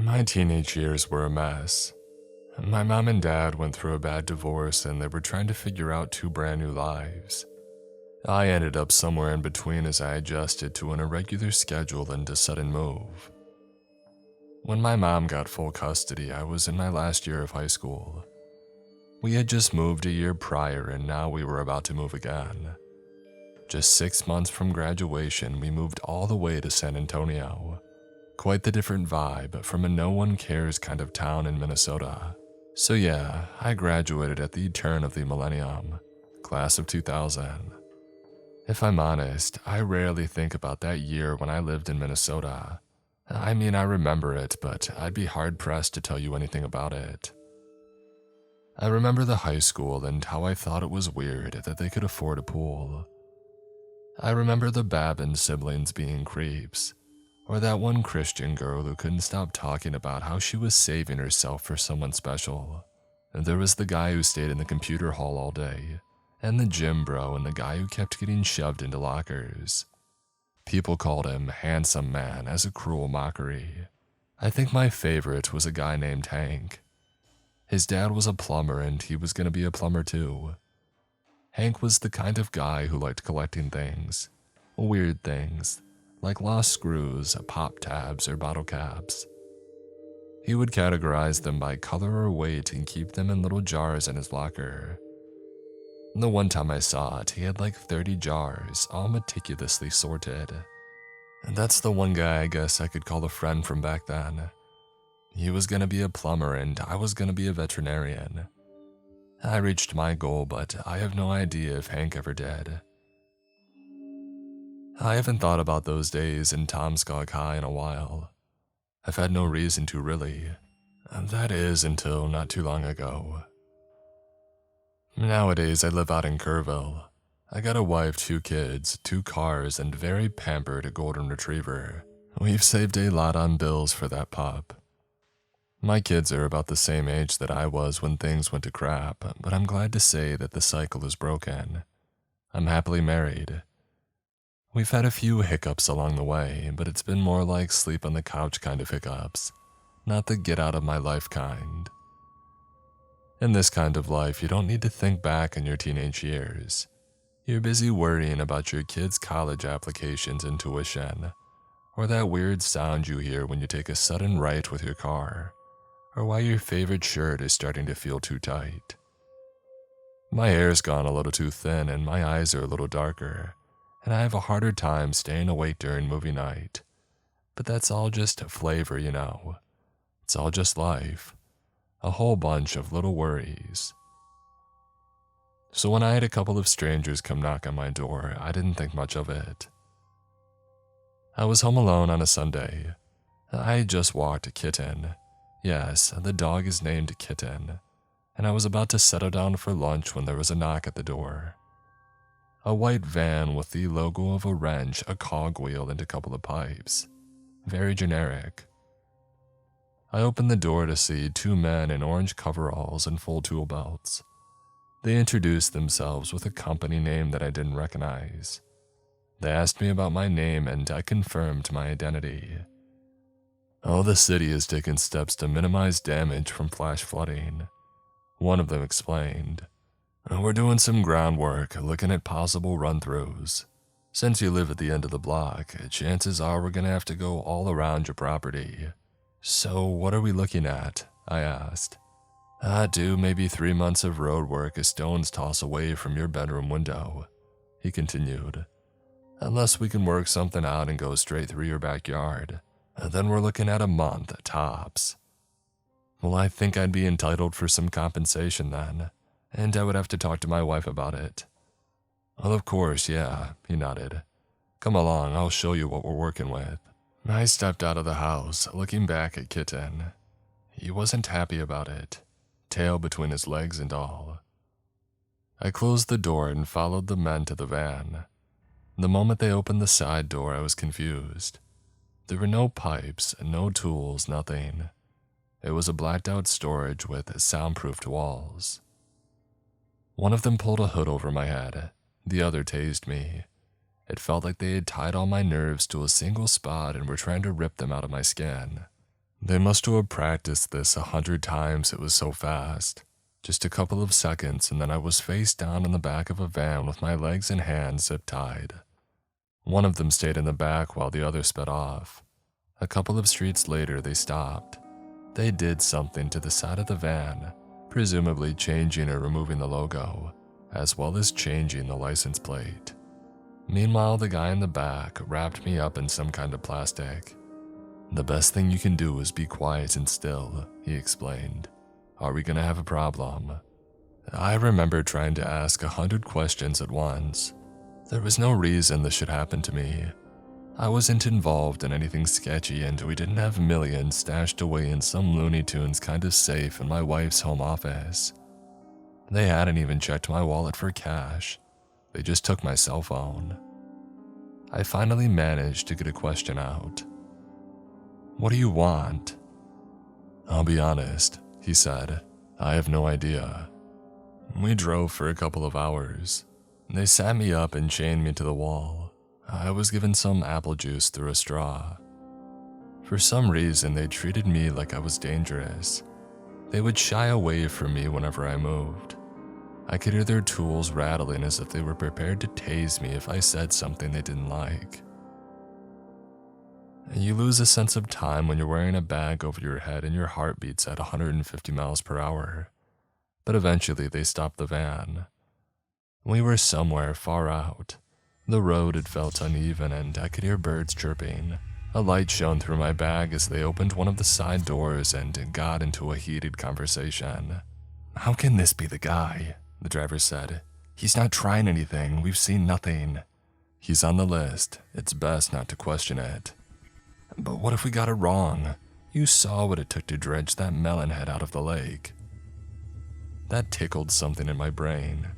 My teenage years were a mess. My mom and dad went through a bad divorce and they were trying to figure out two brand new lives. I ended up somewhere in between as I adjusted to an irregular schedule and a sudden move. When my mom got full custody, I was in my last year of high school. We had just moved a year prior and now we were about to move again. Just 6 months from graduation, we moved all the way to San Antonio. Quite the different vibe from a no-one-cares kind of town in Minnesota. So yeah, I graduated at the turn of the millennium, class of 2000. If I'm honest, I rarely think about that year when I lived in Minnesota. I mean, I remember it, but I'd be hard-pressed to tell you anything about it. I remember the high school and how I thought it was weird that they could afford a pool. I remember the Babin siblings being creeps, or that one Christian girl who couldn't stop talking about how she was saving herself for someone special. And there was the guy who stayed in the computer hall all day, and the gym bro and the guy who kept getting shoved into lockers. People called him Handsome Man as a cruel mockery. I think my favorite was a guy named Hank. His dad was a plumber and he was gonna be a plumber too. Hank was the kind of guy who liked collecting things, weird things, like lost screws, pop tabs, or bottle caps. He would categorize them by color or weight and keep them in little jars in his locker. The one time I saw it, he had like 30 jars, all meticulously sorted. And that's the one guy I guess I could call a friend from back then. He was gonna be a plumber and I was gonna be a veterinarian. I reached my goal, but I have no idea if Hank ever did. I haven't thought about those days in Tomskog High in a while. I've had no reason to really. That is until not too long ago. Nowadays I live out in Kerrville. I got a wife, 2 kids, 2 cars, and very pampered golden retriever. We've saved a lot on bills for that pup. My kids are about the same age that I was when things went to crap, but I'm glad to say that the cycle is broken. I'm happily married. We've had a few hiccups along the way, but it's been more like sleep on the couch kind of hiccups, not the get out of my life kind. In this kind of life, you don't need to think back on your teenage years. You're busy worrying about your kids' college applications and tuition, or that weird sound you hear when you take a sudden right with your car, or why your favorite shirt is starting to feel too tight. My hair's gone a little too thin and my eyes are a little darker, and I have a harder time staying awake during movie night. But that's all just flavor, you know. It's all just life. A whole bunch of little worries. So when I had a couple of strangers come knock on my door, I didn't think much of it. I was home alone on a Sunday. I had just walked Kitten. Yes, the dog is named Kitten. And I was about to settle down for lunch when there was a knock at the door. A white van with the logo of a wrench, a cogwheel, and a couple of pipes. Very generic. I opened the door to see 2 men in orange coveralls and full tool belts. They introduced themselves with a company name that I didn't recognize. They asked me about my name and I confirmed my identity. Oh, the city has taken steps to minimize damage from flash flooding. One of them explained. We're doing some groundwork, looking at possible run-throughs. Since you live at the end of the block, chances are we're gonna have to go all around your property. So what are we looking at? I asked. Do maybe 3 months of road work a stone's toss away from your bedroom window, he continued. Unless we can work something out and go straight through your backyard, then we're looking at a month, tops. Well, I think I'd be entitled for some compensation then, and I would have to talk to my wife about it. Well, of course, yeah, he nodded. Come along, I'll show you what we're working with. I stepped out of the house, looking back at Kitten. He wasn't happy about it, tail between his legs and all. I closed the door and followed the men to the van. The moment they opened the side door, I was confused. There were no pipes, no tools, nothing. It was a blacked-out storage with soundproofed walls. One of them pulled a hood over my head. The other tased me. It felt like they had tied all my nerves to a single spot and were trying to rip them out of my skin. They must have practiced this 100 times, it was so fast. Just a couple of seconds and then I was face down in the back of a van with my legs and hands zip-tied. One of them stayed in the back while the other sped off. A couple of streets later, they stopped. They did something to the side of the van, presumably changing or removing the logo, as well as changing the license plate. Meanwhile, the guy in the back wrapped me up in some kind of plastic. "The best thing you can do is be quiet and still," he explained. "Are we gonna have a problem?" I remember trying to ask 100 questions at once. There was no reason this should happen to me. I wasn't involved in anything sketchy and we didn't have millions stashed away in some Looney Tunes kind of safe in my wife's home office. They hadn't even checked my wallet for cash. They just took my cell phone. I finally managed to get a question out. "What do you want?" "I'll be honest," he said. "I have no idea." We drove for a couple of hours. They sat me up and chained me to the wall. I was given some apple juice through a straw. For some reason, they treated me like I was dangerous. They would shy away from me whenever I moved. I could hear their tools rattling as if they were prepared to tase me if I said something they didn't like. You lose a sense of time when you're wearing a bag over your head and your heart beats at 150 miles per hour. But eventually they stopped the van. We were somewhere far out. The road had felt uneven and I could hear birds chirping. A light shone through my bag as they opened one of the side doors and got into a heated conversation. "How can this be the guy?" the driver said. "He's not trying anything. We've seen nothing." "He's on the list. It's best not to question it." "But what if we got it wrong? You saw what it took to dredge that melon head out of the lake." That tickled something in my brain.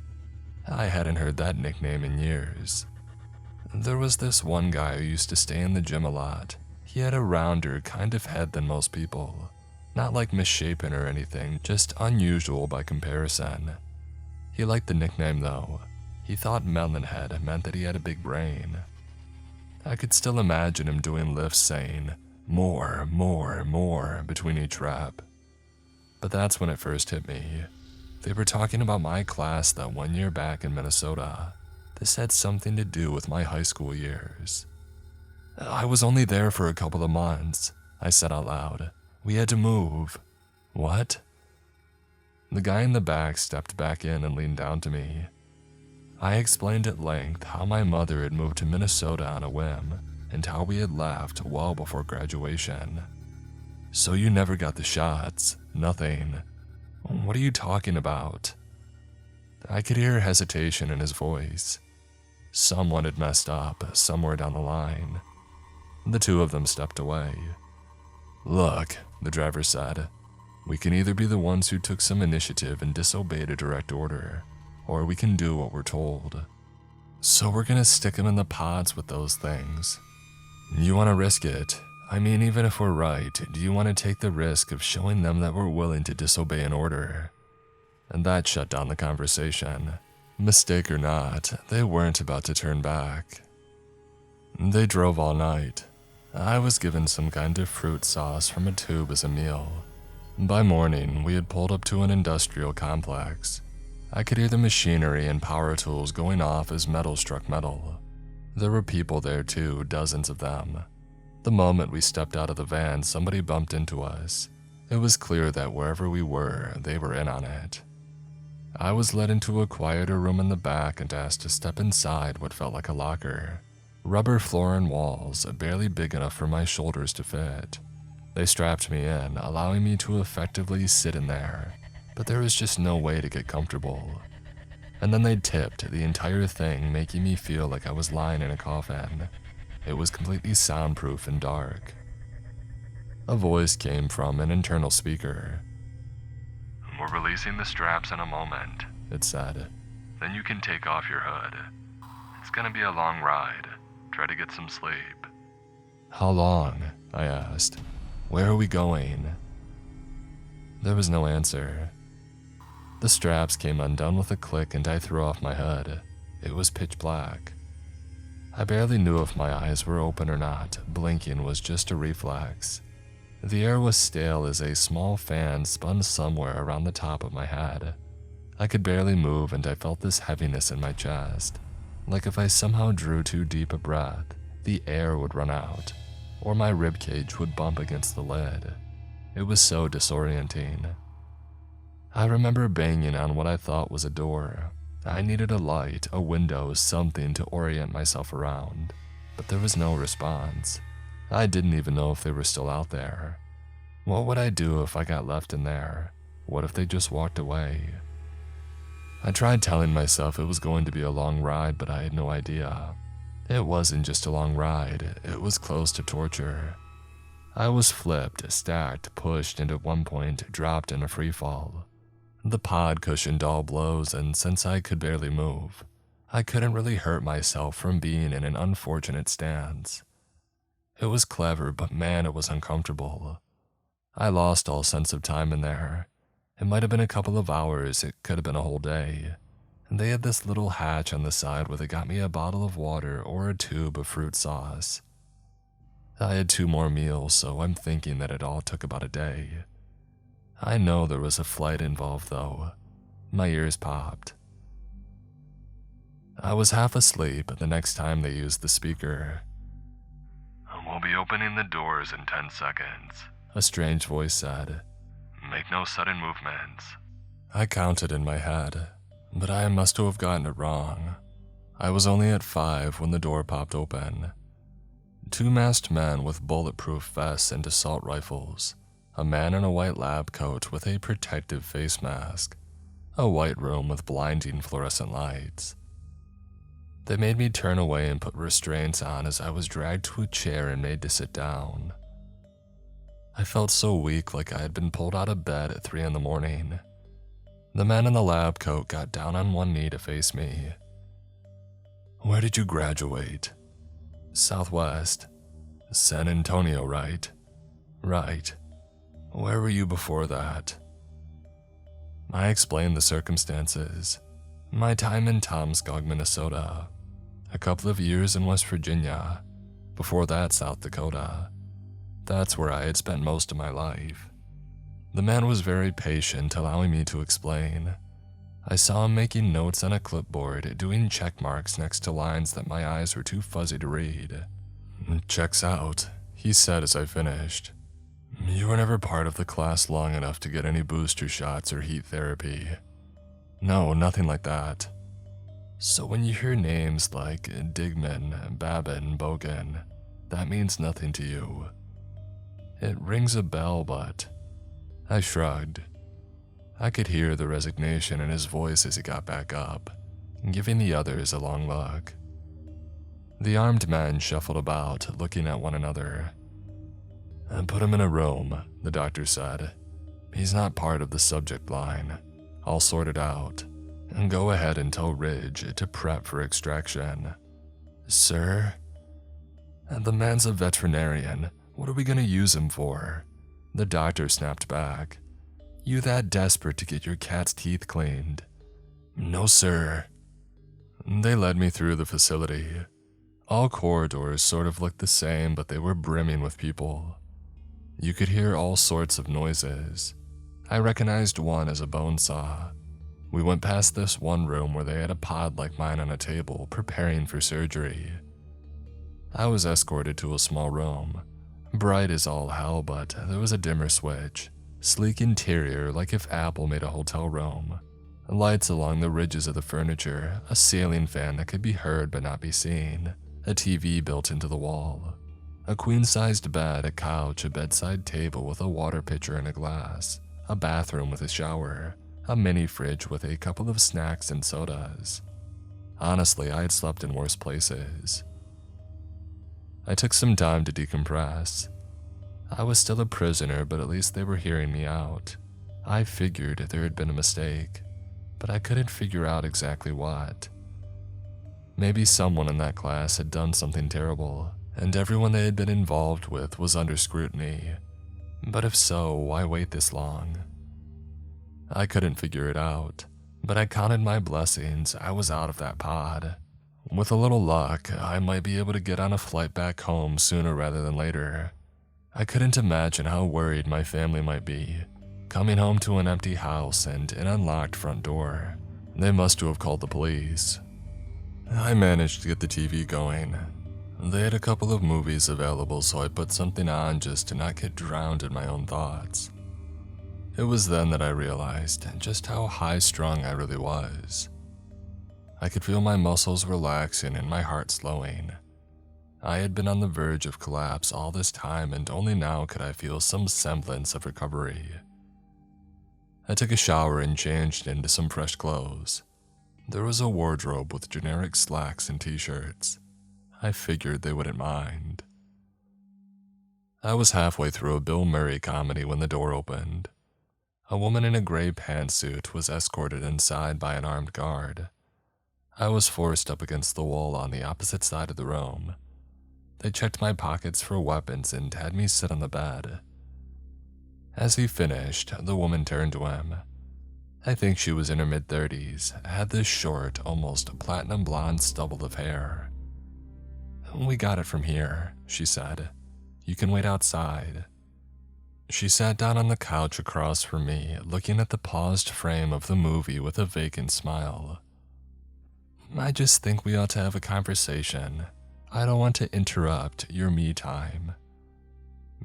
I hadn't heard that nickname in years. There was this one guy who used to stay in the gym a lot. He had a rounder kind of head than most people. Not like misshapen or anything, just unusual by comparison. He liked the nickname though. He thought melon head meant that he had a big brain. I could still imagine him doing lifts saying, "More, more, more," between each rep. But that's when it first hit me. They were talking about my class that 1 year back in Minnesota. This had something to do with my high school years. "I was only there for a couple of months," I said out loud. "We had to move." "What?" The guy in the back stepped back in and leaned down to me. I explained at length how my mother had moved to Minnesota on a whim and how we had left well before graduation. "So you never got the shots? Nothing?" "What are you talking about?" I could hear hesitation in his voice. Someone had messed up somewhere down the line. The two of them stepped away. "Look," the driver said, "we can either be the ones who took some initiative and disobeyed a direct order, or we can do what we're told. So we're gonna stick them in the pods with those things. You wanna risk it? I mean, even if we're right, do you want to take the risk of showing them that we're willing to disobey an order?" And that shut down the conversation. Mistake or not, they weren't about to turn back. They drove all night. I was given some kind of fruit sauce from a tube as a meal. By morning, we had pulled up to an industrial complex. I could hear the machinery and power tools going off as metal struck metal. There were people there too, dozens of them. The moment we stepped out of the van, somebody bumped into us. It was clear that wherever we were, they were in on it. I was led into a quieter room in the back and asked to step inside what felt like a locker. Rubber floor and walls, barely big enough for my shoulders to fit. They strapped me in, allowing me to effectively sit in there, but there was just no way to get comfortable. And then they tipped the entire thing, making me feel like I was lying in a coffin. It was completely soundproof and dark. A voice came from an internal speaker. "We're releasing the straps in a moment," it said. "Then you can take off your hood. It's gonna be a long ride. Try to get some sleep." "How long?" I asked. "Where are we going?" There was no answer. The straps came undone with a click and I threw off my hood. It was pitch black. I barely knew if my eyes were open or not. Blinking was just a reflex. The air was stale as a small fan spun somewhere around the top of my head. I could barely move and I felt this heaviness in my chest, like if I somehow drew too deep a breath, the air would run out, or my ribcage would bump against the lid. It was so disorienting. I remember banging on what I thought was a door. I needed a light, a window, something to orient myself around, but there was no response. I didn't even know if they were still out there. What would I do if I got left in there? What if they just walked away? I tried telling myself it was going to be a long ride, but I had no idea. It wasn't just a long ride, it was close to torture. I was flipped, stacked, pushed, and at one point dropped in a free fall. The pod cushioned all blows, and since I could barely move, I couldn't really hurt myself from being in an unfortunate stance. It was clever, but man, it was uncomfortable. I lost all sense of time in there. It might have been a couple of hours, it could have been a whole day. And they had this little hatch on the side where they got me a bottle of water or a tube of fruit sauce. I had 2 more meals, so I'm thinking that it all took about a day. I know there was a flight involved though. My ears popped. I was half asleep the next time they used the speaker. "We'll be opening the doors in 10 seconds, a strange voice said. "Make no sudden movements." I counted in my head, but I must have gotten it wrong. I was only at 5 when the door popped open. 2 masked men with bulletproof vests and assault rifles, a man in a white lab coat with a protective face mask, a white room with blinding fluorescent lights. They made me turn away and put restraints on as I was dragged to a chair and made to sit down. I felt so weak, like I had been pulled out of bed at 3 in the morning. The man in the lab coat got down on one knee to face me. "Where did you graduate?" "Southwest." "San Antonio, right?" "Right." "Where were you before that?" I explained the circumstances. My time in Tomskog, Minnesota. A couple of years in West Virginia. Before that, South Dakota. That's where I had spent most of my life. The man was very patient, allowing me to explain. I saw him making notes on a clipboard, doing check marks next to lines that my eyes were too fuzzy to read. "Checks out," he said as I finished. "You were never part of the class long enough to get any booster shots or heat therapy." "No, nothing like that." "So when you hear names like Digman, Babin, Bogan, that means nothing to you?" "It rings a bell, but..." I shrugged. I could hear the resignation in his voice as he got back up, giving the others a long look. The armed men shuffled about, looking at one another. "Put him in a room," the doctor said. "He's not part of the subject line. I'll sort it out. And go ahead and tell Ridge to prep for extraction." "Sir?" "The man's a veterinarian. What are we gonna use him for?" The doctor snapped back. "You that desperate to get your cat's teeth cleaned?" "No, sir." They led me through the facility. All corridors sort of looked the same, but they were brimming with people. You could hear all sorts of noises. I recognized one as a bone saw. We went past this one room where they had a pod like mine on a table, preparing for surgery. I was escorted to a small room. Bright as all hell, but there was a dimmer switch. Sleek interior like if Apple made a hotel room. Lights along the ridges of the furniture, a ceiling fan that could be heard but not be seen, a TV built into the wall. A queen-sized bed, a couch, a bedside table with a water pitcher and a glass, a bathroom with a shower, a mini fridge with a couple of snacks and sodas. Honestly, I had slept in worse places. I took some time to decompress. I was still a prisoner, but at least they were hearing me out. I figured there had been a mistake, but I couldn't figure out exactly what. Maybe someone in that class had done something terrible, and everyone they had been involved with was under scrutiny. But if so, why wait this long? I couldn't figure it out, but I counted my blessings. I was out of that pod. With a little luck, I might be able to get on a flight back home sooner rather than later. I couldn't imagine how worried my family might be, coming home to an empty house and an unlocked front door. They must have called the police. I managed to get the TV going. They had a couple of movies available, so I put something on just to not get drowned in my own thoughts. It was then that I realized just how high-strung I really was. I could feel my muscles relaxing and my heart slowing. I had been on the verge of collapse all this time, and only now could I feel some semblance of recovery. I took a shower and changed into some fresh clothes. There was a wardrobe with generic slacks and t-shirts. I figured they wouldn't mind. I was halfway through a Bill Murray comedy when the door opened. A woman in a gray pantsuit was escorted inside by an armed guard. I was forced up against the wall on the opposite side of the room. They checked my pockets for weapons and had me sit on the bed. As he finished, the woman turned to him. I think she was in her mid-30s, had this short, almost platinum blonde stubble of hair. "We got it from here," she said. "You can wait outside." She sat down on the couch across from me, looking at the paused frame of the movie with a vacant smile. "I just think we ought to have a conversation. I don't want to interrupt your me time."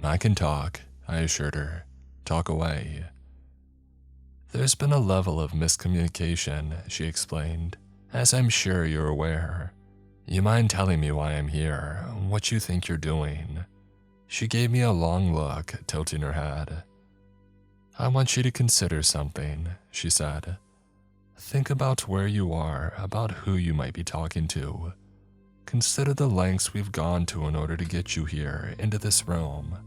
"I can talk," I assured her. "Talk away." "There's been a level of miscommunication," she explained, "as I'm sure you're aware. You mind telling me why I'm here, what you think you're doing?" She gave me a long look, tilting her head. "I want you to consider something," she said. "Think about where you are, about who you might be talking to. Consider the lengths we've gone to in order to get you here, into this room.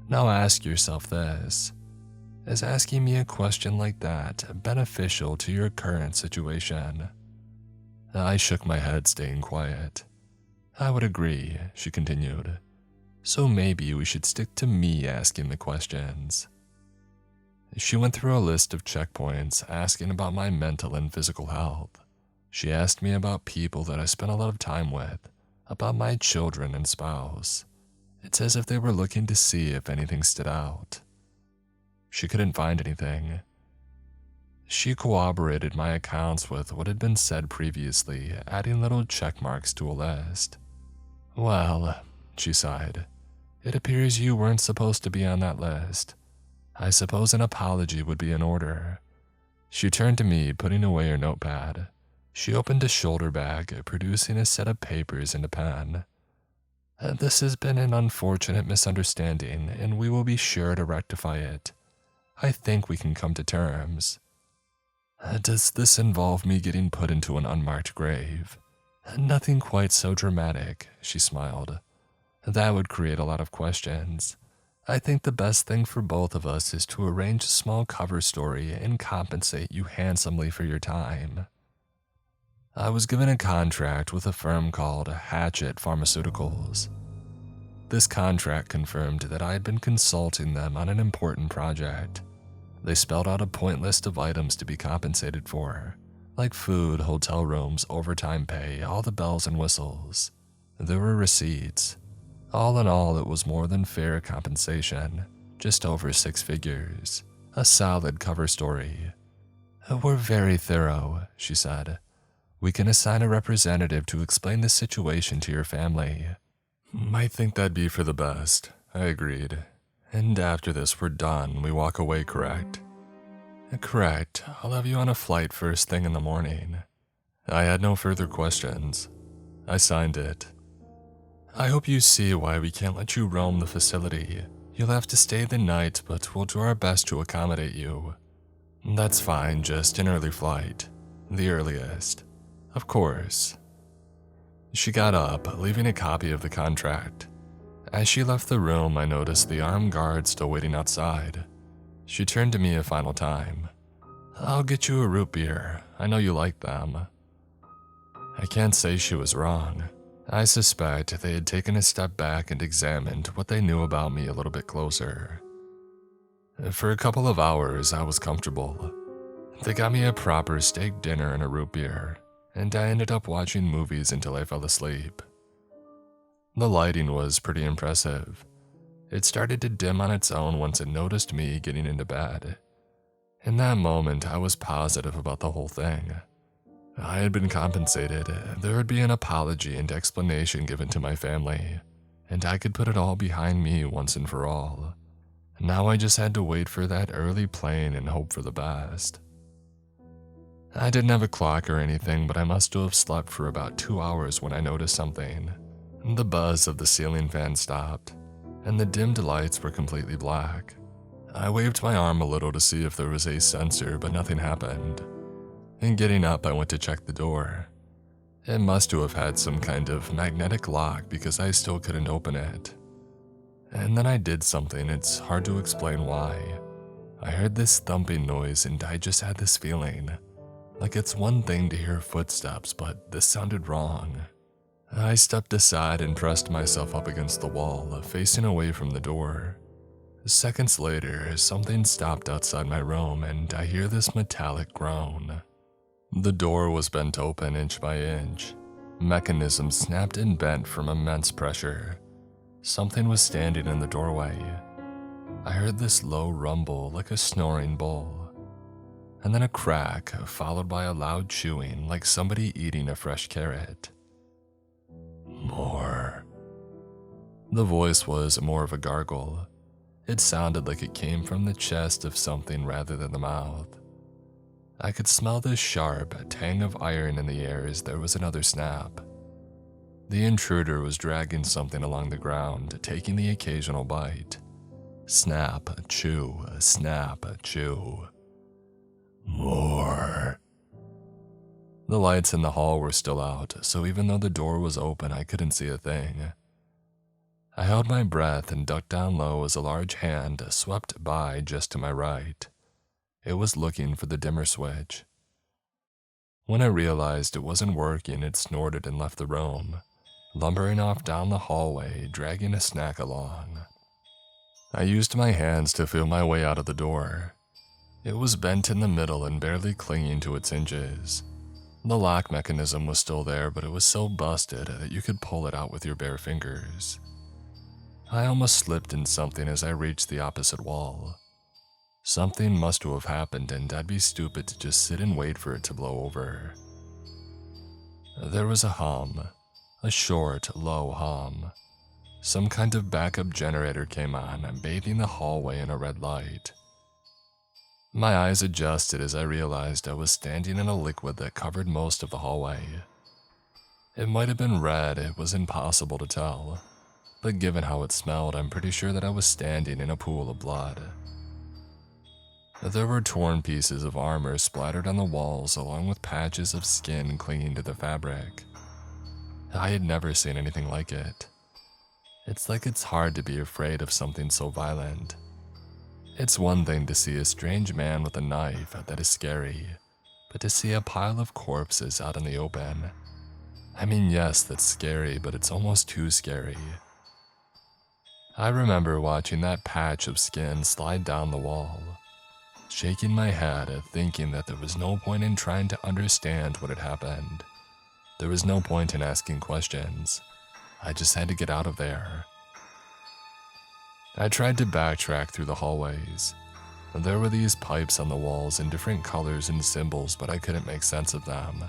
Now ask yourself this. Is asking me a question like that beneficial to your current situation?" I shook my head, staying quiet. "I would agree," she continued. "So maybe we should stick to me asking the questions." She went through a list of checkpoints, asking about my mental and physical health. She asked me about people that I spent a lot of time with, about my children and spouse. It's as if they were looking to see if anything stood out. She couldn't find anything. She corroborated my accounts with what had been said previously, adding little check marks to a list. "Well," she sighed, "it appears you weren't supposed to be on that list. I suppose an apology would be in order." She turned to me, putting away her notepad. She opened a shoulder bag, producing a set of papers and a pen. "This has been an unfortunate misunderstanding, and we will be sure to rectify it. I think we can come to terms." "Does this involve me getting put into an unmarked grave?" "Nothing quite so dramatic," she smiled. "That would create a lot of questions. I think the best thing for both of us is to arrange a small cover story and compensate you handsomely for your time." I was given a contract with a firm called Hatchet Pharmaceuticals. This contract confirmed that I had been consulting them on an important project. They spelled out a point list of items to be compensated for, like food, hotel rooms, overtime pay, all the bells and whistles. There were receipts. All in all, it was more than fair compensation, just over 6 figures. A solid cover story. "We're very thorough," she said. "We can assign a representative to explain the situation to your family." "I think that'd be for the best," I agreed. "And after this we're done, we walk away, correct?" "Correct. I'll have you on a flight first thing in the morning." I had no further questions. I signed it. "I hope you see why we can't let you roam the facility. You'll have to stay the night, but we'll do our best to accommodate you." "That's fine, just an early flight. The earliest. Of course." She got up, leaving a copy of the contract. As she left the room, I noticed the armed guard still waiting outside. She turned to me a final time. "I'll get you a root beer. I know you like them." I can't say she was wrong. I suspect they had taken a step back and examined what they knew about me a little bit closer. For a couple of hours, I was comfortable. They got me a proper steak dinner and a root beer, and I ended up watching movies until I fell asleep. The lighting was pretty impressive. It started to dim on its own once it noticed me getting into bed. In that moment, I was positive about the whole thing. I had been compensated, there would be an apology and explanation given to my family, and I could put it all behind me once and for all. Now I just had to wait for that early plane and hope for the best. I didn't have a clock or anything, but I must have slept for about 2 hours when I noticed something. The buzz of the ceiling fan stopped, and the dimmed lights were completely black. I waved my arm a little to see if there was a sensor, but nothing happened. And getting up, I went to check the door. It must have had some kind of magnetic lock because I still couldn't open it. And then I did something, it's hard to explain why. I heard this thumping noise and I just had this feeling. Like it's one thing to hear footsteps, but this sounded wrong. I stepped aside and pressed myself up against the wall, facing away from the door. Seconds later, something stopped outside my room and I hear this metallic groan. The door was bent open inch by inch. Mechanism snapped and bent from immense pressure. Something was standing in the doorway. I heard this low rumble like a snoring bull. And then a crack, followed by a loud chewing like somebody eating a fresh carrot. More. The voice was more of a gargle. It sounded like it came from the chest of something rather than the mouth. I could smell this sharp tang of iron in the air as there was another snap. The intruder was dragging something along the ground, taking the occasional bite. Snap, chew, snap, chew. More. The lights in the hall were still out, so even though the door was open, I couldn't see a thing. I held my breath and ducked down low as a large hand swept by just to my right. It was looking for the dimmer switch. When I realized it wasn't working, it snorted and left the room, lumbering off down the hallway, dragging a snack along. I used my hands to feel my way out of the door. It was bent in the middle and barely clinging to its hinges. The lock mechanism was still there, but it was so busted that you could pull it out with your bare fingers. I almost slipped in something as I reached the opposite wall. Something must have happened and I'd be stupid to just sit and wait for it to blow over. There was a hum, a short, low hum. Some kind of backup generator came on, bathing the hallway in a red light. My eyes adjusted as I realized I was standing in a liquid that covered most of the hallway. It might have been red, it was impossible to tell, but given how it smelled, I'm pretty sure that I was standing in a pool of blood. There were torn pieces of armor splattered on the walls along with patches of skin clinging to the fabric. I had never seen anything like it. It's like it's hard to be afraid of something so violent. It's one thing to see a strange man with a knife that is scary, but to see a pile of corpses out in the open, I mean, yes, that's scary, but it's almost too scary. I remember watching that patch of skin slide down the wall, shaking my head, thinking that there was no point in trying to understand what had happened. There was no point in asking questions. I just had to get out of there. I tried to backtrack through the hallways. There were these pipes on the walls in different colors and symbols, but I couldn't make sense of them.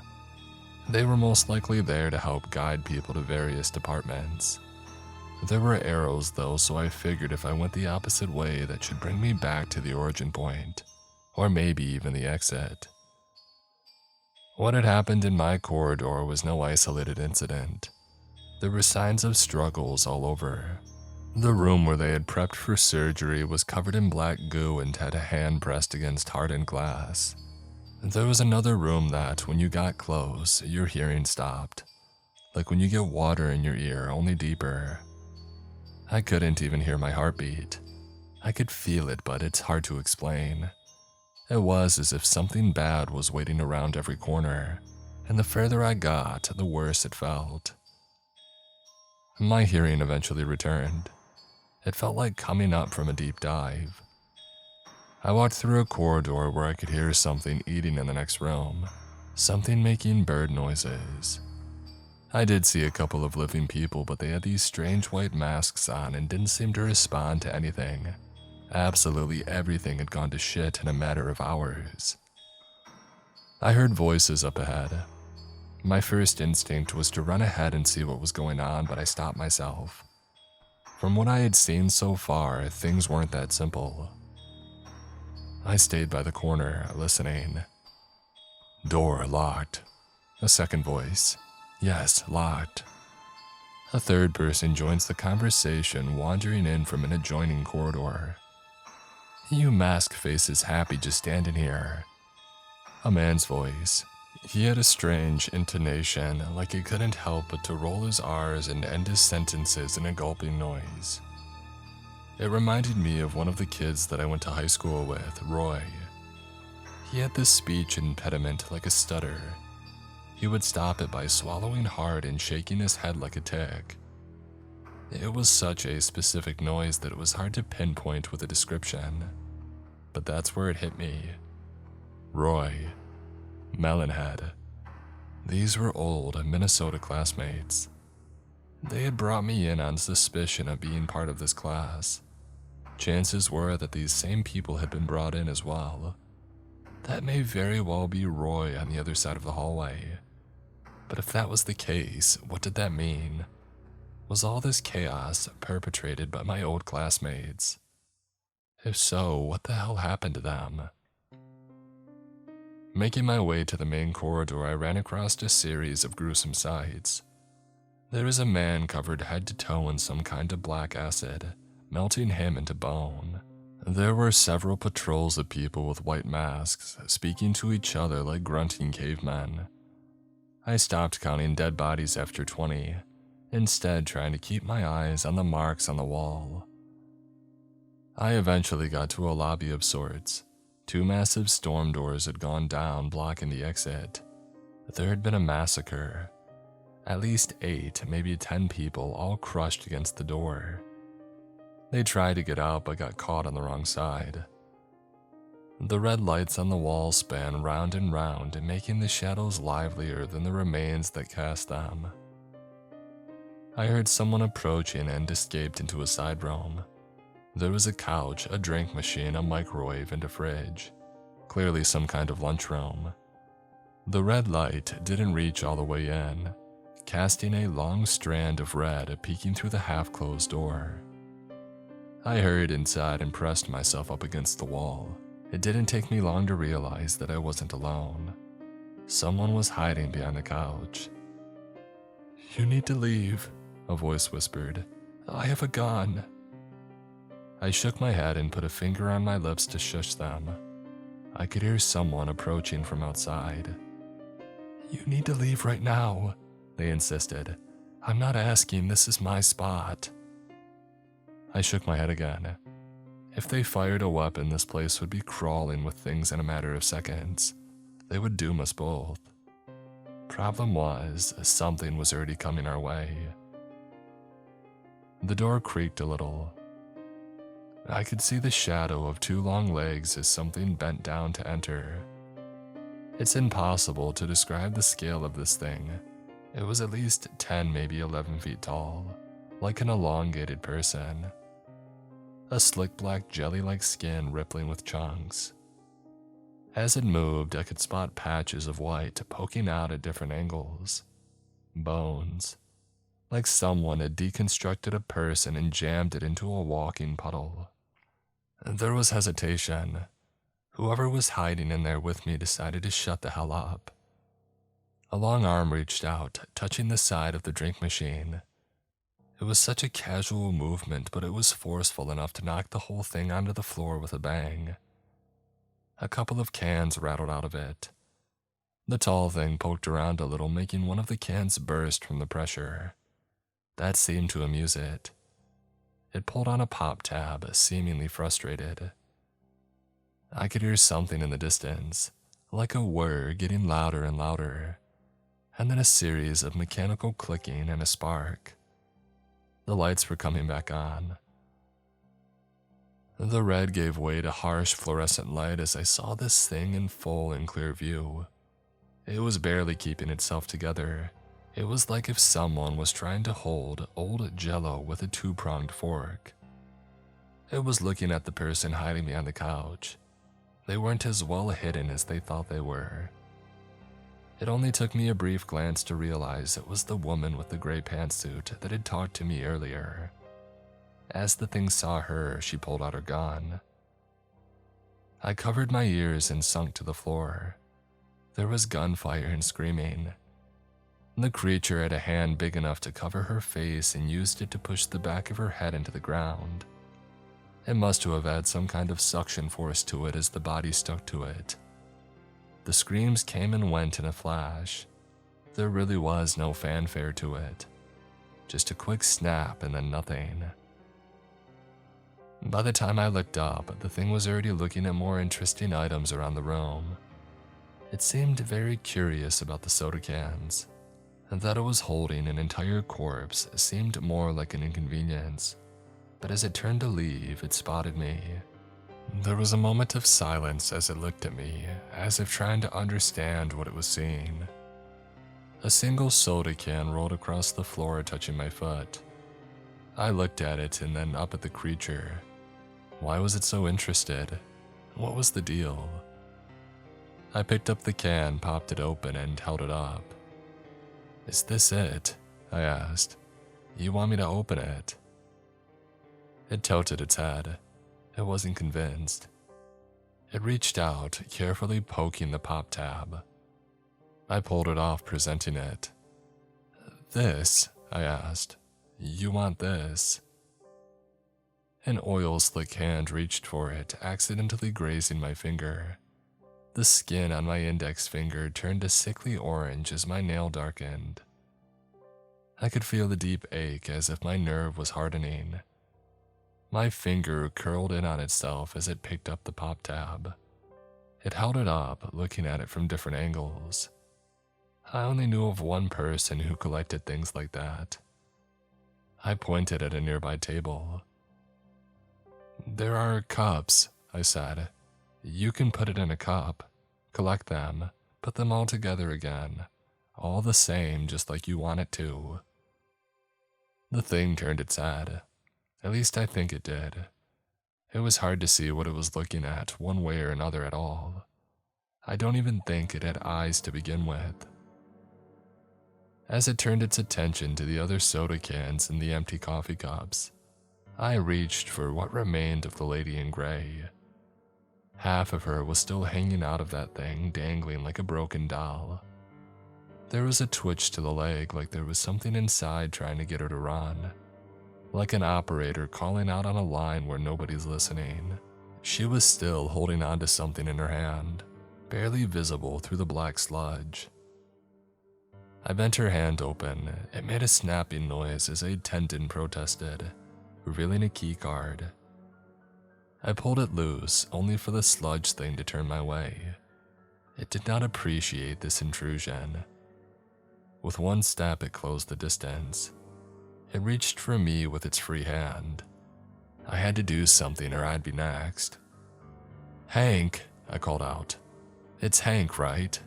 They were most likely there to help guide people to various departments. There were arrows though, so I figured if I went the opposite way, that should bring me back to the origin point, or maybe even the exit. What had happened in my corridor was no isolated incident. There were signs of struggles all over. The room where they had prepped for surgery was covered in black goo and had a hand pressed against hardened glass. There was another room that, when you got close, your hearing stopped. Like when you get water in your ear, only deeper. I couldn't even hear my heartbeat. I could feel it, but it's hard to explain. It was as if something bad was waiting around every corner, and the further I got, the worse it felt. My hearing eventually returned. It felt like coming up from a deep dive. I walked through a corridor where I could hear something eating in the next room, something making bird noises. I did see a couple of living people, but they had these strange white masks on and didn't seem to respond to anything. Absolutely everything had gone to shit in a matter of hours. I heard voices up ahead. My first instinct was to run ahead and see what was going on, but I stopped myself. From what I had seen so far, things weren't that simple. I stayed by the corner, listening. Door locked. A second voice. Yes, locked. A third person joins the conversation, wandering in from an adjoining corridor. You mask faces happy just standing here. A man's voice. He had a strange intonation, like he couldn't help but to roll his R's and end his sentences in a gulping noise. It reminded me of one of the kids that I went to high school with, Roy. He had this speech impediment like a stutter. He would stop it by swallowing hard and shaking his head like a tick. It was such a specific noise that it was hard to pinpoint with a description. But that's where it hit me. Roy. Melonhead. These were old Minnesota classmates. They had brought me in on suspicion of being part of this class. Chances were that these same people had been brought in as well. That may very well be Roy on the other side of the hallway. But if that was the case, what did that mean? Was all this chaos perpetrated by my old classmates? If so, what the hell happened to them? Making my way to the main corridor, I ran across a series of gruesome sights. There was a man covered head to toe in some kind of black acid, melting him into bone. There were several patrols of people with white masks, speaking to each other like grunting cavemen. I stopped counting dead bodies after 20, instead trying to keep my eyes on the marks on the wall. I eventually got to a lobby of sorts. 2 massive storm doors had gone down, blocking the exit. There had been a massacre. At least 8, maybe 10 people all crushed against the door. They tried to get out but got caught on the wrong side. The red lights on the wall span round and round, making the shadows livelier than the remains that cast them. I heard someone approaching and escaped into a side room. There was a couch, a drink machine, a microwave, and a fridge. Clearly some kind of lunchroom. The red light didn't reach all the way in, casting a long strand of red peeking through the half-closed door. I hurried inside and pressed myself up against the wall. It didn't take me long to realize that I wasn't alone. Someone was hiding behind the couch. "You need to leave," a voice whispered. "I have a gun." I shook my head and put a finger on my lips to shush them. I could hear someone approaching from outside. "You need to leave right now," they insisted. "I'm not asking, this is my spot." I shook my head again. If they fired a weapon, this place would be crawling with things in a matter of seconds. They would doom us both. Problem was, something was already coming our way. The door creaked a little. I could see the shadow of 2 long legs as something bent down to enter. It's impossible to describe the scale of this thing. It was at least 10, maybe 11 feet tall, like an elongated person. A slick black jelly-like skin rippling with chunks. As it moved, I could spot patches of white poking out at different angles. Bones. Like someone had deconstructed a person and jammed it into a walking puddle. There was hesitation. Whoever was hiding in there with me decided to shut the hell up. A long arm reached out, touching the side of the drink machine. It was such a casual movement, but it was forceful enough to knock the whole thing onto the floor with a bang. A couple of cans rattled out of it. The tall thing poked around a little, making one of the cans burst from the pressure. That seemed to amuse it. It pulled on a pop tab, seemingly frustrated. I could hear something in the distance, like a whir getting louder and louder, and then a series of mechanical clicking and a spark. The lights were coming back on. The red gave way to harsh fluorescent light as I saw this thing in full and clear view. It was barely keeping itself together. It was like if someone was trying to hold old Jello with a two-pronged fork. It was looking at the person hiding behind the couch. They weren't as well hidden as they thought they were. It only took me a brief glance to realize it was the woman with the gray pantsuit that had talked to me earlier. As the thing saw her, she pulled out her gun. I covered my ears and sunk to the floor. There was gunfire and screaming. The creature had a hand big enough to cover her face and used it to push the back of her head into the ground. It must have had some kind of suction force to it as the body stuck to it. The screams came and went in a flash. There really was no fanfare to it. Just a quick snap and then nothing. By the time I looked up, the thing was already looking at more interesting items around the room. It seemed very curious about the soda cans, and that it was holding an entire corpse seemed more like an inconvenience, but as it turned to leave, it spotted me. There was a moment of silence as it looked at me, as if trying to understand what it was seeing. A single soda can rolled across the floor, touching my foot. I looked at it and then up at the creature. Why was it so interested? What was the deal? I picked up the can, popped it open, and held it up. "Is this it?" I asked. "You want me to open it?" It tilted its head. It wasn't convinced. It reached out, carefully poking the pop tab. I pulled it off, presenting it. "This?" I asked. "You want this?" An oil-slick hand reached for it, accidentally grazing my finger. The skin on my index finger turned a sickly orange as my nail darkened. I could feel the deep ache as if my nerve was hardening. My finger curled in on itself as it picked up the pop tab. It held it up, looking at it from different angles. I only knew of one person who collected things like that. I pointed at a nearby table. "There are cups," I said. "You can put it in a cup, collect them, put them all together again, all the same, just like you want it to." The thing turned its head. At least I think it did. It was hard to see what it was looking at one way or another at all. I don't even think it had eyes to begin with. As it turned its attention to the other soda cans and the empty coffee cups, I reached for what remained of the lady in gray. Half of her was still hanging out of that thing, dangling like a broken doll. There was a twitch to the leg, like there was something inside trying to get her to run. Like an operator calling out on a line where nobody's listening. She was still holding on to something in her hand, barely visible through the black sludge. I bent her hand open. It made a snapping noise as a tendon protested, revealing a key card. I pulled it loose, only for the sludge thing to turn my way. It did not appreciate this intrusion. With one step, it closed the distance. It reached for me with its free hand. I had to do something or I'd be next. "Hank," I called out. "It's Hank, right?"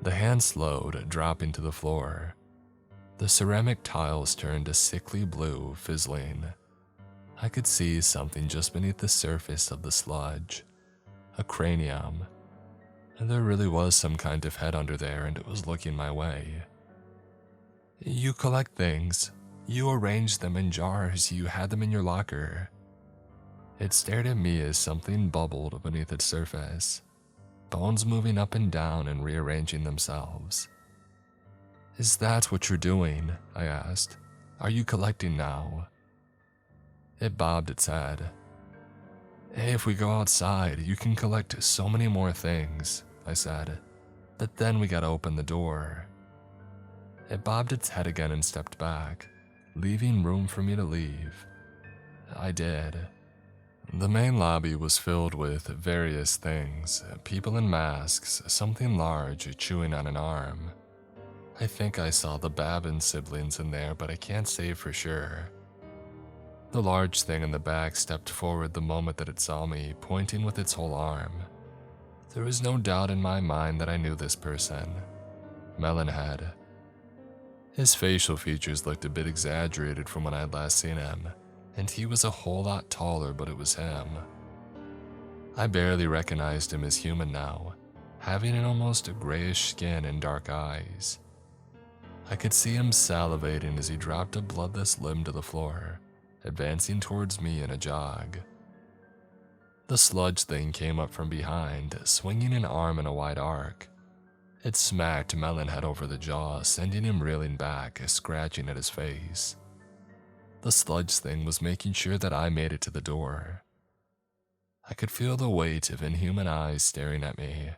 The hand slowed, dropping to the floor. The ceramic tiles turned a sickly blue, fizzling. I could see something just beneath the surface of the sludge. A cranium. And there really was some kind of head under there, and it was looking my way. "You collect things. You arranged them in jars. You had them in your locker." It stared at me as something bubbled beneath its surface, bones moving up and down and rearranging themselves. "Is that what you're doing?" I asked. "Are you collecting now?" It bobbed its head. "If we go outside, you can collect so many more things," I said. "But then we gotta open the door." It bobbed its head again and stepped back, leaving room for me to leave. I did. The main lobby was filled with various things, people in masks, something large chewing on an arm. I think I saw the Babin siblings in there, but I can't say for sure. The large thing in the back stepped forward the moment that it saw me, pointing with its whole arm. There was no doubt in my mind that I knew this person. Melonhead. His facial features looked a bit exaggerated from when I had last seen him, and he was a whole lot taller, but it was him. I barely recognized him as human now, having an almost grayish skin and dark eyes. I could see him salivating as he dropped a bloodless limb to the floor, advancing towards me in a jog. The sludge thing came up from behind, swinging an arm in a wide arc. It smacked Melonhead over the jaw, sending him reeling back, scratching at his face. The sludge thing was making sure that I made it to the door. I could feel the weight of inhuman eyes staring at me.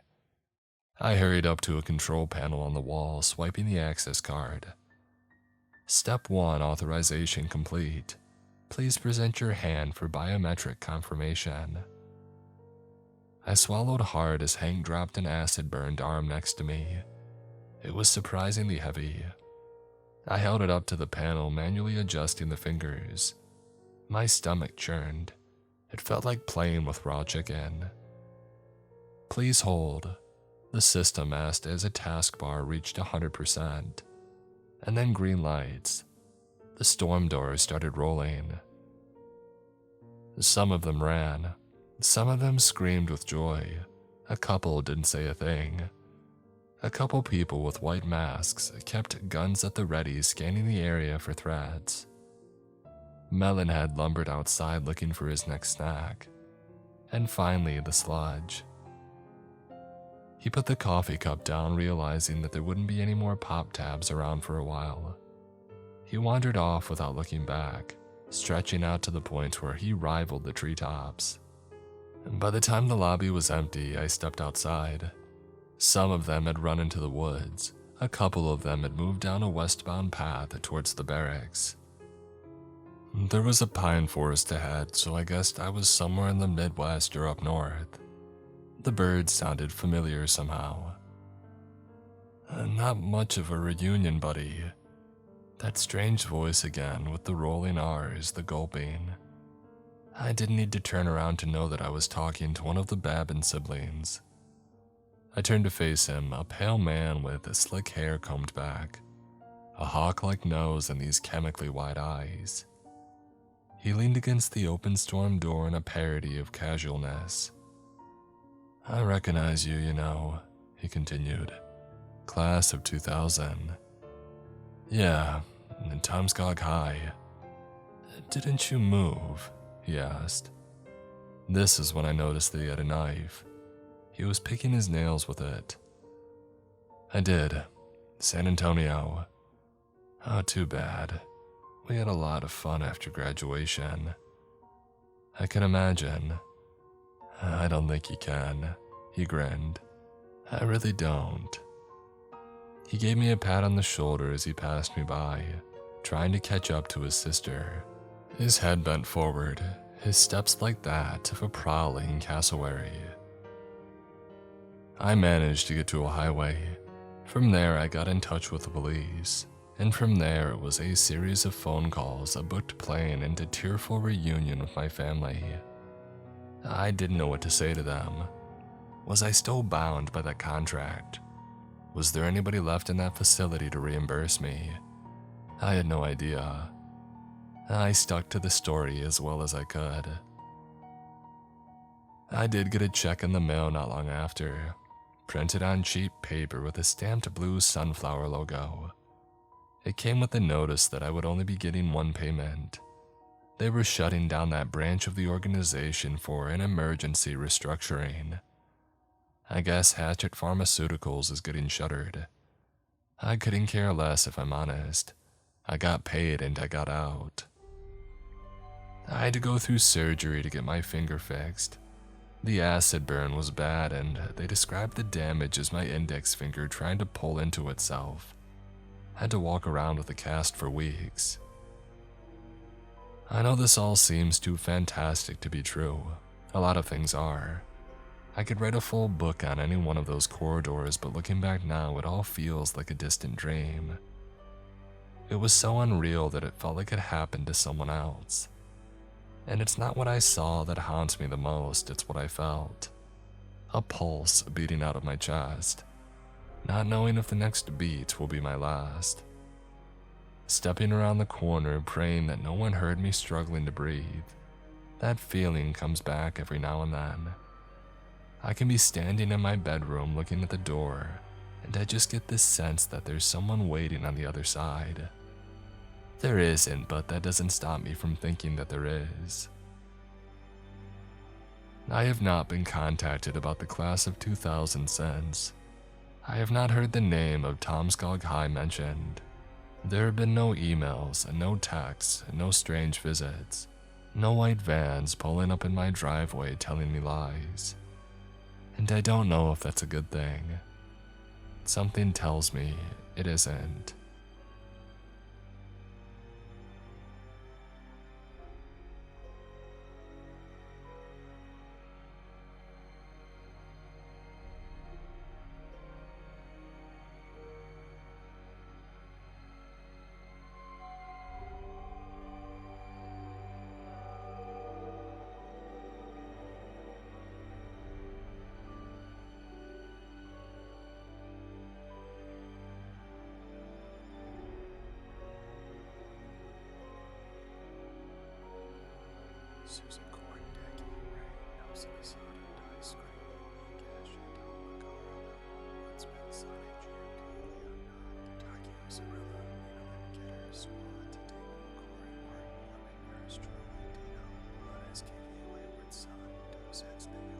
I hurried up to a control panel on the wall, swiping the access card. Step 1, authorization complete. Please present your hand for biometric confirmation. I swallowed hard as Hank dropped an acid-burned arm next to me. It was surprisingly heavy. I held it up to the panel, manually adjusting the fingers. My stomach churned. It felt like playing with raw chicken. Please hold, the system asked as a taskbar reached 100%. And then green lights. The storm doors started rolling. Some of them ran. Some of them screamed with joy. A couple didn't say a thing. A couple people with white masks kept guns at the ready, scanning the area for threats. Melonhead lumbered outside looking for his next snack. And finally, the sludge. He put the coffee cup down, realizing that there wouldn't be any more pop tabs around for a while. He wandered off without looking back, stretching out to the point where he rivaled the treetops. By the time the lobby was empty, I stepped outside. Some of them had run into the woods. A couple of them had moved down a westbound path towards the barracks. There was a pine forest ahead, so I guessed I was somewhere in the Midwest or up north. The birds sounded familiar somehow. Not much of a reunion, buddy. That strange voice again, with the rolling R's, the gulping. I didn't need to turn around to know that I was talking to one of the Babin siblings. I turned to face him, a pale man with slick hair combed back, a hawk-like nose and these chemically wide eyes. He leaned against the open storm door in a parody of casualness. I recognize you, you know, he continued. Class of 2000. Yeah, in Timescog High. Didn't you move? He asked. This is when I noticed that he had a knife. He was picking his nails with it. I did. San Antonio. Oh, too bad. We had a lot of fun after graduation. I can imagine. I don't think you can, he grinned. I really don't. He gave me a pat on the shoulder as he passed me by, trying to catch up to his sister. His head bent forward, his steps like that of a prowling cassowary. I managed to get to a highway. From there, I got in touch with the police, and from there it was a series of phone calls, a booked plane, and a tearful reunion with my family. I didn't know what to say to them. Was I still bound by that contract? Was there anybody left in that facility to reimburse me? I had no idea. I stuck to the story as well as I could. I did get a check in the mail not long after, printed on cheap paper with a stamped blue sunflower logo. It came with a notice that I would only be getting one payment. They were shutting down that branch of the organization for an emergency restructuring. I guess Hatchet Pharmaceuticals is getting shuttered. I couldn't care less if I'm honest. I got paid and I got out. I had to go through surgery to get my finger fixed. The acid burn was bad and they described the damage as my index finger trying to pull into itself. I had to walk around with a cast for weeks. I know this all seems too fantastic to be true. A lot of things are. I could write a full book on any one of those corridors, but looking back now, it all feels like a distant dream. It was so unreal that it felt like it happened to someone else. And it's not what I saw that haunts me the most, it's what I felt. A pulse beating out of my chest, not knowing if the next beat will be my last. stepping around the corner praying that no one heard me struggling to breathe. That feeling comes back every now and then. I can be standing in my bedroom looking at the door, and I just get this sense that there's someone waiting on the other side. There isn't, but that doesn't stop me from thinking that there is. I have not been contacted about the class of 2000 since. I have not heard the name of Tomskog High mentioned. There have been no emails, and no texts, and no strange visits. No white vans pulling up in my driveway telling me lies. And I don't know if that's a good thing. Something tells me it isn't. Susan Corn, Decky, Ray, Nosy, Casada, Die, Screaming, Cash, Toma, Corona, Woodsman, Sonny, GMD, Leon, Takio, Zarilla, Nina, Kidder, Swan, Damon, Corey, Mark, Mormon, yours truly, Dino, Blood SKV, Wayward Son, Dose Heads, Nigga,